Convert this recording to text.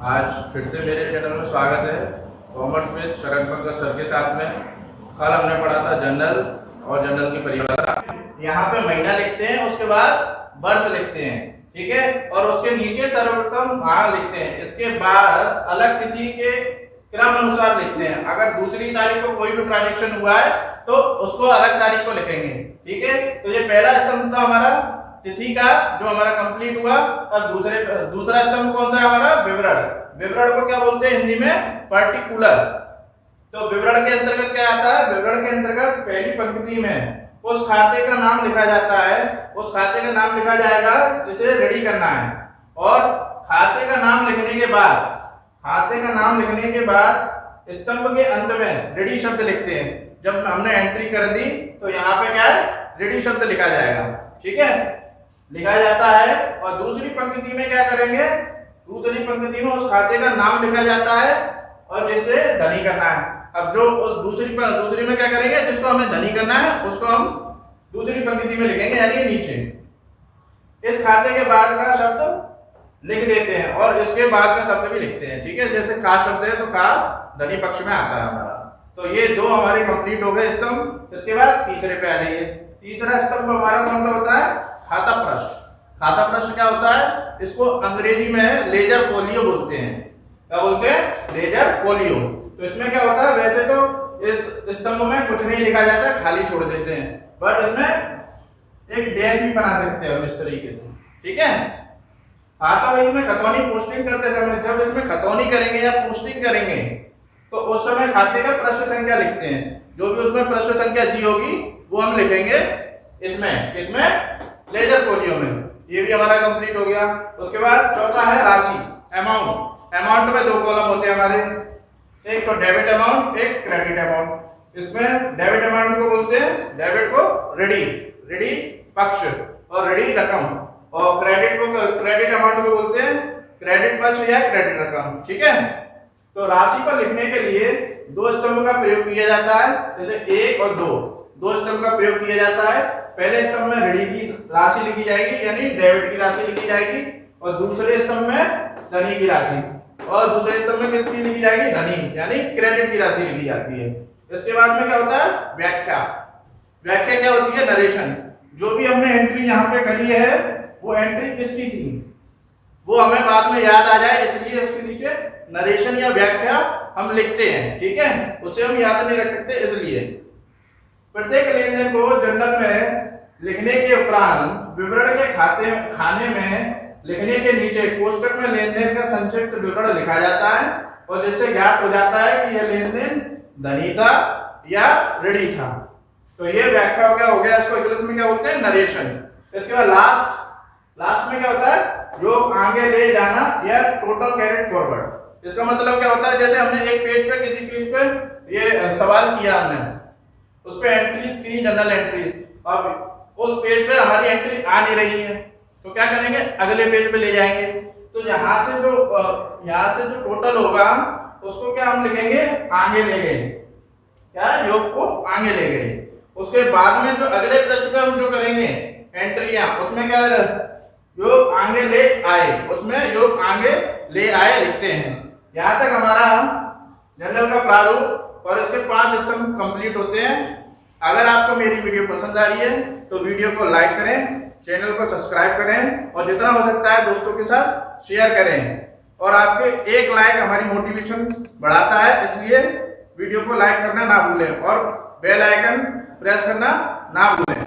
आज फिर से मेरे चैनल में स्वागत है। कॉमर्स में शरण पंकज सर के साथ में कल हमने पढ़ा था जनरल और जनरल की परिभाषा। यहाँ पे महीना लिखते हैं, उसके बाद वर्ष लिखते हैं, ठीक है, और उसके नीचे सर्वप्रथम माह लिखते हैं। इसके बाद अलग तिथि के क्रम अनुसार लिखते हैं। अगर दूसरी तारीख को कोई भी ट्रांजेक्शन हुआ है तो उसको अलग तारीख को लिखेंगे, ठीक है। तो ये पहला स्तंभ था हमारा तिथि का जो हमारा कंप्लीट हुआ। अब दूसरा स्तंभ कौन सा है हमारा? विवरण। विवरण को क्या बोलते हैं हिंदी में? पर्टिकुलर। तो विवरण के अंतर्गत क्या आता है? विवरण के अंतर्गत पहली पंक्ति में उस खाते का नाम लिखा जाता है। उस खाते का नाम लिखा जाएगा जिसे रेडी करना है, और खाते का नाम लिखने के बाद स्तंभ के अंत में रेडी शब्द लिखते हैं। जब हमने एंट्री कर दी तो यहाँ पे क्या है? रेडी शब्द लिखा जाएगा, ठीक है, लिखा जाता है। और दूसरी पंक्ति में क्या करेंगे? दूसरी पंक्ति में उस खाते का नाम लिखा जाता है और जिसे धनी करना है। अब जो दूसरी में क्या करेंगे? जिसको हमें धनी करना है उसको हम दूसरी पंक्ति में लिखेंगे, यानी नीचे। इस खाते के बाद का शब्द लिख देते हैं और इसके बाद का शब्द भी लिखते हैं, ठीक है। जैसे का शब्द है तो का धनी पक्ष में आता है हमारा। तो ये दो हमारे कंप्लीट हो गए स्तंभ। इसके बाद तीसरे पे आ जाइए। तीसरा स्तंभ हमारा कौन सा होता है? खाता पृष्ठ। खाता पृष्ठ क्या होता है? इसको अंग्रेजी में लेजर फोलियो बोलते हैं। क्या बोलते हैं? Ledger folio. तो इसमें क्या होता है? वैसे तो इस स्तंभ में कुछ नहीं लिखा जाता, खाली छोड़ देते हैं, बट इसमें एक डैश भी बना सकते हैं इस तरीके से, ठीक है। खाता बही में खतौनी पोस्टिंग करते समय जब इसमें खतौनी करेंगे या पोस्टिंग करेंगे तो उस समय खाते का पृष्ठ संख्या लिखते हैं। जो भी उसमें पृष्ठ संख्या दी होगी वो हम लिखेंगे इसमें लेजर फोलियो में। ये भी हमारा कंप्लीट हो गया। उसके बाद चौथा है राशि, अमाउंट। अमाउंट में दो कॉलम होते हैं हमारे, एक तो डेबिट अमाउंट, एक क्रेडिट अमाउंट। इसमें डेबिट अमाउंट को बोलते हैं, डेबिट को रेडी पक्ष और रेडी रकम, और क्रेडिट अमाउंट को बोलते हैं क्रेडिट पक्ष या क्रेडिट रकम, ठीक है। तो राशि को लिखने के लिए दो स्तंभ का प्रयोग किया जाता है, जैसे एक और दो स्तंभ का प्रयोग किया जाता है। पहले स्तंभ में रेडी की राशि लिखी जाएगी, यानी डेबिट की राशि लिखी जाएगी, और दूसरे स्तंभ में धनी की राशि, और दूसरे स्तंभ में किसकी लिखी जाएगी? धनी, यानी क्रेडिट की राशि लिखी जाती है। इसके बाद में क्या होता है? व्याख्या। व्याख्या क्या होती है? नरेशन। जो भी हमने एंट्री यहाँ पे करी है वो एंट्री किसकी थी वो हमें बाद में याद आ जाए, इसलिए उसके नीचे नरेशन या व्याख्या हम लिखते हैं, ठीक है। उसे हम याद नहीं रख सकते, इसलिए प्रत्येक लेनदेन को जनरल में लिखने के उपरांत विवरण के खाने में लिखने के नीचे कोष्ठक में लेनदेन का संक्षिप्त विवरण लिखा जाता है, और जिससे ज्ञात हो जाता है कि यह लेनदेन धनी था या ऋणी था। तो ये व्याख्या हो गया। इसको इंग्लिश में क्या बोलते हैं? नरेशन। इसके बाद लास्ट में क्या होता है? योग आगे ले जाना या टोटल कैरिड फॉरवर्ड। इसका मतलब क्या होता है? जैसे हमने एक पेज पे किसी चीज पे ये सवाल किया, हमने उस पे एंट्रीज की, जनरल एंट्रीज, अब उस पेज पे हमारी एंट्री आ नहीं रही है तो क्या करेंगे? अगले पेज पे ले जाएंगे। तो यहाँ से जो टोटल होगा उसको क्या हम लिखेंगे? आगे ले गए, क्या योग को आगे ले गए। उसके बाद में जो अगले पृष्ठ पे हम जो करेंगे एंट्रियां, उसमें क्या योग आगे ले आए, उसमें योग आगे ले आए लिखते हैं। यहाँ तक हमारा जनरल का प्रारूप और इसके 5 स्तंभ कंप्लीट होते हैं। अगर आपको मेरी वीडियो पसंद आ रही है तो वीडियो को लाइक करें, चैनल को सब्सक्राइब करें, और जितना हो सकता है दोस्तों के साथ शेयर करें। और आपके एक लाइक हमारी मोटिवेशन बढ़ाता है, इसलिए वीडियो को लाइक करना ना भूलें और बेल आइकन प्रेस करना ना भूलें।